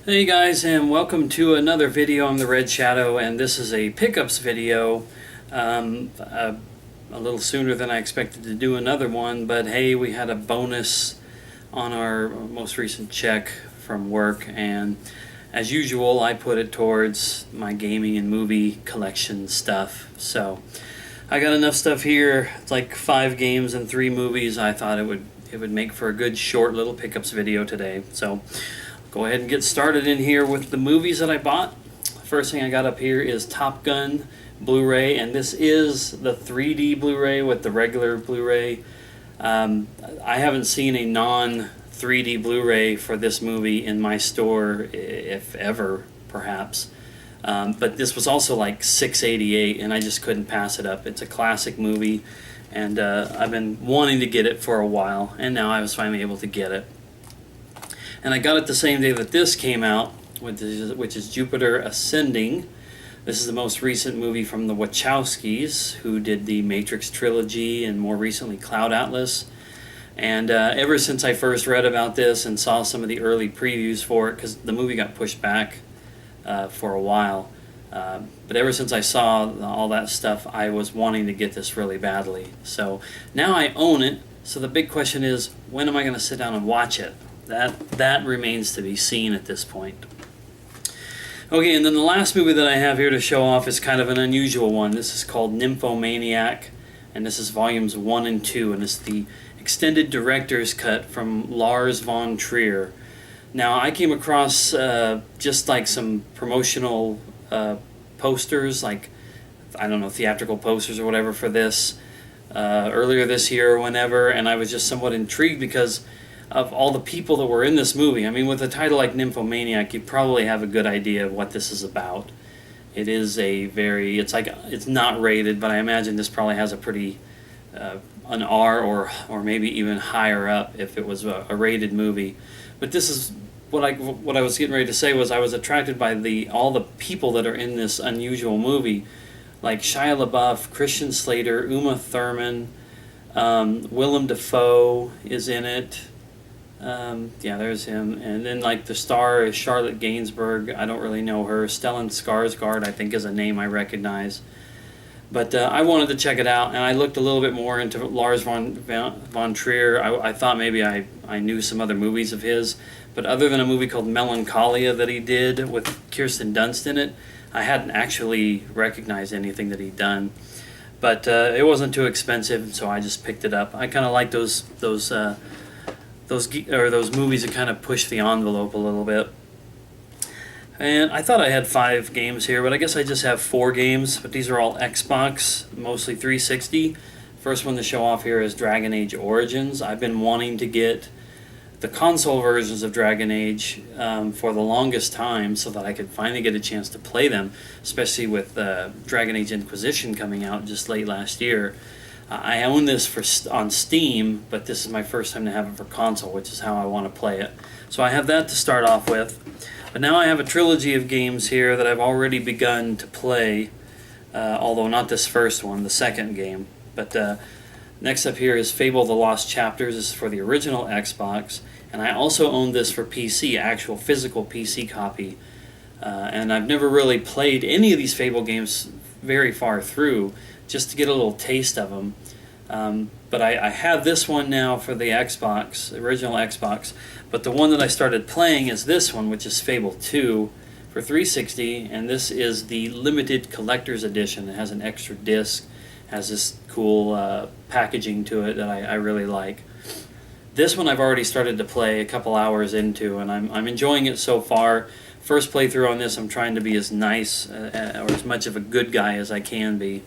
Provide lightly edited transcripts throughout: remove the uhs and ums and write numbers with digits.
Hey guys, and welcome to another video. I'm the Red Shadow, and this is a pickups video. A little sooner than I expected to do another one, but hey, we had a bonus on our most recent check from work, and as usual, I put it towards my gaming and movie collection stuff. So I got enough stuff here. It's like 5 games and 3 movies. I thought it would make for a good short little pickups video today. So go ahead and get started in here with the movies that I bought. First thing I got up here is Top Gun Blu-ray, and this is the 3D Blu-ray with the regular Blu-ray. I haven't seen a non-3D Blu-ray for this movie in my store, if ever, perhaps. But this was also like $6.88, and I just couldn't pass it up. It's a classic movie, and I've been wanting to get it for a while, and now I was finally able to get it. And I got it the same day that this came out, which is Jupiter Ascending. This is the most recent movie from the Wachowskis, who did the Matrix Trilogy and more recently Cloud Atlas. And ever since I first read about this and saw some of the early previews for it, because the movie got pushed back for a while, but ever since I saw all that stuff, I was wanting to get this really badly. So now I own it, so the big question is, when am I going to sit down and watch it? That remains to be seen at this point. Okay, and then the last movie that I have here to show off is kind of an unusual one. This is called Nymphomaniac, and this is volumes 1 and 2, and it's the extended director's cut from Lars von Trier. Now, I came across just like some promotional posters, like, I don't know, theatrical posters or whatever for this earlier this year or whenever, and I was just somewhat intrigued because of all the people that were in this movie. I mean, with a title like Nymphomaniac, you probably have a good idea of what this is about. It is it's not rated, but I imagine this probably has a pretty, an R or maybe even higher up if it was a rated movie. But this is, what I was getting ready to say was I was attracted by all the people that are in this unusual movie, like Shia LaBeouf, Christian Slater, Uma Thurman, Willem Dafoe is in it. Yeah, there's him. And then, like, the star is Charlotte Gainsbourg. I don't really know her. Stellan Skarsgård, I think, is a name I recognize. But I wanted to check it out, and I looked a little bit more into Lars von Trier. I thought maybe I knew some other movies of his, but other than a movie called Melancholia that he did with Kirsten Dunst in it, I hadn't actually recognized anything that he'd done. But it wasn't too expensive, so I just picked it up. I kind of like those movies that kind of push the envelope a little bit. And I thought I had 5 games here, but I guess I just have 4 games, but these are all Xbox, mostly 360. First one to show off here is Dragon Age Origins. I've been wanting to get the console versions of Dragon Age for the longest time so that I could finally get a chance to play them, especially with Dragon Age Inquisition coming out just late last year. I own this on Steam, but this is my first time to have it for console, which is how I want to play it. So I have that to start off with. But now I have a trilogy of games here that I've already begun to play, although not this first one, the second game. But next up here is Fable the Lost Chapters. This is for the original Xbox, and I also own this for PC, actual physical PC copy. And I've never really played any of these Fable games very far through, just to get a little taste of them. But I have this one now for the Xbox, original Xbox, but the one that I started playing is this one, which is Fable 2 for 360, and this is the limited collector's edition. It has an extra disc, has this cool packaging to it that I really like. This one I've already started to play a couple hours into, and I'm enjoying it so far. First playthrough on this, I'm trying to be as nice or as much of a good guy as I can be.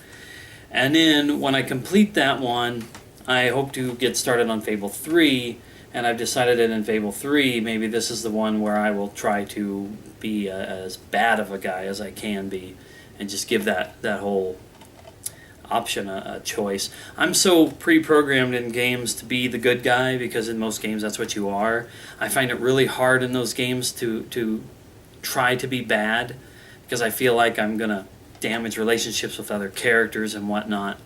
And then when I complete that one, I hope to get started on Fable 3, and I've decided that in Fable 3, maybe this is the one where I will try to be as bad of a guy as I can be, and just give that whole option a choice. I'm so pre-programmed in games to be the good guy, because in most games that's what you are. I find it really hard in those games to try to be bad, because I feel like I'm going to damage relationships with other characters and whatnot.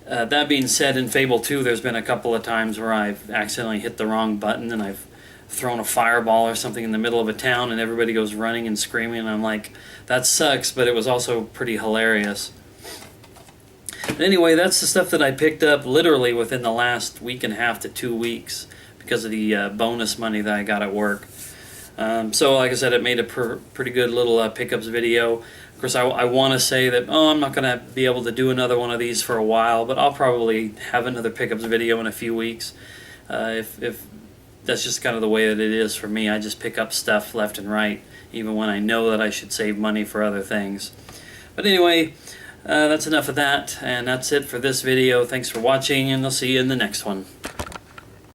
That being said, in Fable 2, there's been a couple of times where I've accidentally hit the wrong button and I've thrown a fireball or something in the middle of a town and everybody goes running and screaming, and I'm like, that sucks, but it was also pretty hilarious. But anyway, that's the stuff that I picked up literally within the last week and a half to 2 weeks because of the bonus money that I got at work. So like I said, it made a pretty good little pickups video. Of course, I want to say that, I'm not going to be able to do another one of these for a while, but I'll probably have another pickups video in a few weeks. If that's just kind of the way that it is for me. I just pick up stuff left and right, even when I know that I should save money for other things. But anyway, that's enough of that, and that's it for this video. Thanks for watching, and I'll see you in the next one.